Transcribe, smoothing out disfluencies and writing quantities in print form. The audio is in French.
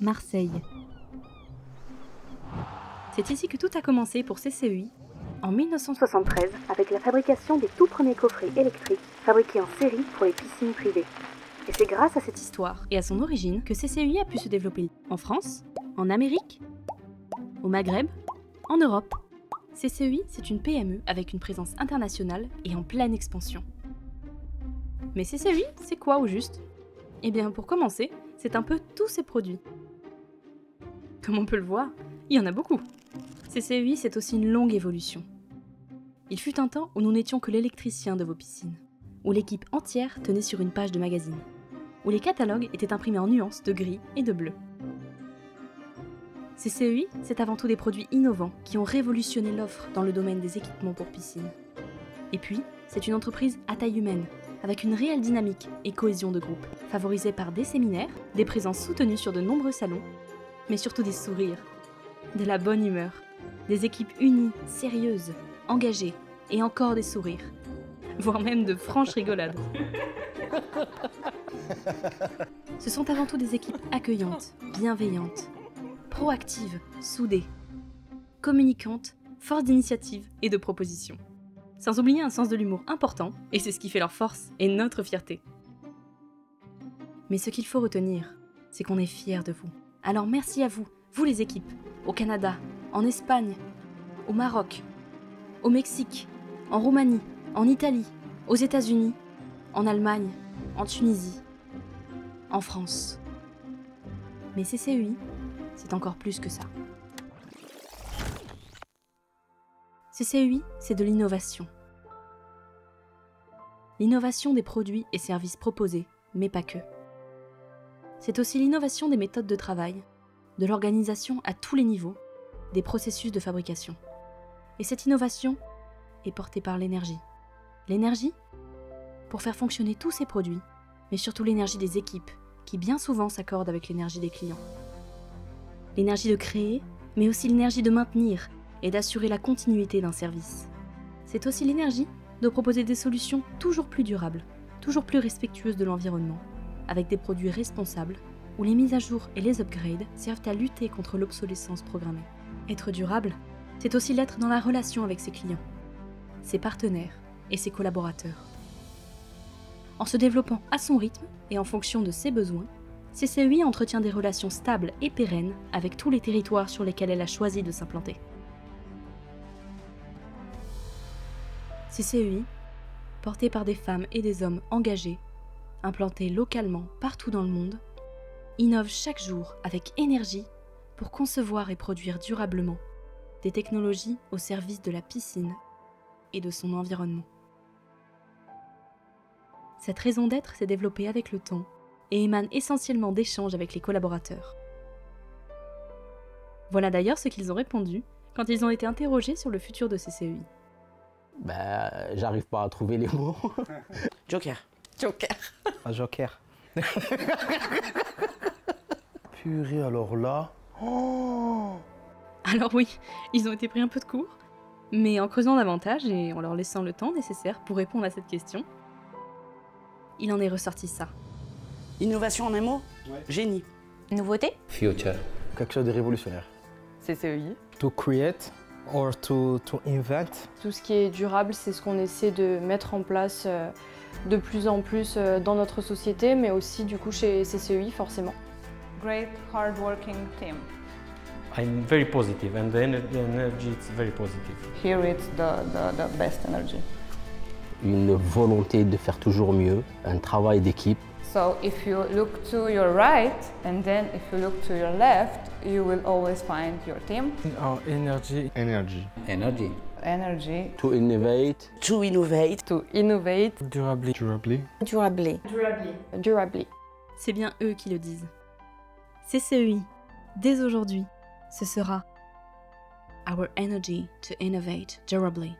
Marseille. C'est ici que tout a commencé pour CCEI, en 1973, avec la fabrication des tout premiers coffrets électriques fabriqués en série pour les piscines privées. Et c'est grâce à cette histoire et à son origine que CCEI a pu se développer en France, en Amérique, au Maghreb, en Europe. CCEI, c'est une PME avec une présence internationale et en pleine expansion. Mais CCEI, c'est quoi au juste ? Eh bien, pour commencer, c'est un peu tous ces produits. Comme on peut le voir, il y en a beaucoup. CCEI, c'est aussi une longue évolution. Il fut un temps où nous n'étions que l'électricien de vos piscines, où l'équipe entière tenait sur une page de magazine, où les catalogues étaient imprimés en nuances de gris et de bleu. CCEI, c'est avant tout des produits innovants qui ont révolutionné l'offre dans le domaine des équipements pour piscine. Et puis, c'est une entreprise à taille humaine, avec une réelle dynamique et cohésion de groupe, favorisée par des séminaires, des présences soutenues sur de nombreux salons, mais surtout des sourires, de la bonne humeur, des équipes unies, sérieuses, engagées, et encore des sourires, voire même de franches rigolades. Ce sont avant tout des équipes accueillantes, bienveillantes, proactives, soudées, communicantes, force d'initiative et de proposition. Sans oublier un sens de l'humour important, et c'est ce qui fait leur force et notre fierté. Mais ce qu'il faut retenir, c'est qu'on est fiers de vous. Alors merci à vous, vous les équipes, au Canada, en Espagne, au Maroc, au Mexique, en Roumanie, en Italie, aux États-Unis, en Allemagne, en Tunisie, en France. Mais CCEI, c'est encore plus que ça. CCEI, c'est de l'innovation. L'innovation des produits et services proposés, mais pas que. C'est aussi l'innovation des méthodes de travail, de l'organisation à tous les niveaux, des processus de fabrication. Et cette innovation est portée par l'énergie. L'énergie pour faire fonctionner tous ces produits, mais surtout l'énergie des équipes, qui bien souvent s'accorde avec l'énergie des clients. L'énergie de créer, mais aussi l'énergie de maintenir et d'assurer la continuité d'un service. C'est aussi l'énergie de proposer des solutions toujours plus durables, toujours plus respectueuses de l'environnement, avec des produits responsables, où les mises à jour et les upgrades servent à lutter contre l'obsolescence programmée. Être durable, c'est aussi l'être dans la relation avec ses clients, ses partenaires et ses collaborateurs. En se développant à son rythme et en fonction de ses besoins, CCEI entretient des relations stables et pérennes avec tous les territoires sur lesquels elle a choisi de s'implanter. CCEI, portée par des femmes et des hommes engagés, implantés localement partout dans le monde, innove chaque jour avec énergie pour concevoir et produire durablement des technologies au service de la piscine et de son environnement. Cette raison d'être s'est développée avec le temps et émane essentiellement d'échanges avec les collaborateurs. Voilà d'ailleurs ce qu'ils ont répondu quand ils ont été interrogés sur le futur de CCEI. J'arrive pas à trouver les mots. Joker. Un joker. Purée, alors là... Oh, Alors oui, ils ont été pris un peu de court, mais en creusant davantage et en leur laissant le temps nécessaire pour répondre à cette question, il en est ressorti ça. Innovation en un mot ? Ouais. Génie. Nouveauté ? Future. quelque chose de révolutionnaire. CCEI. To create or to invent. Tout ce qui est durable, c'est ce qu'on essaie de mettre en place de plus en plus dans notre société, mais aussi du coup chez CCEI forcément. Great hard-working team. I'm very positive, and the energy is very positive. Here it's the best energy. Une volonté de faire toujours mieux, un travail d'équipe. So if you look to your right and then if you look to your left, you will always find your team. Energy. Energy. Energy. To innovate. To innovate. To innovate. Durably. Durably. C'est bien eux qui le disent. CCEI, dès aujourd'hui, ce sera Our energy to innovate durably.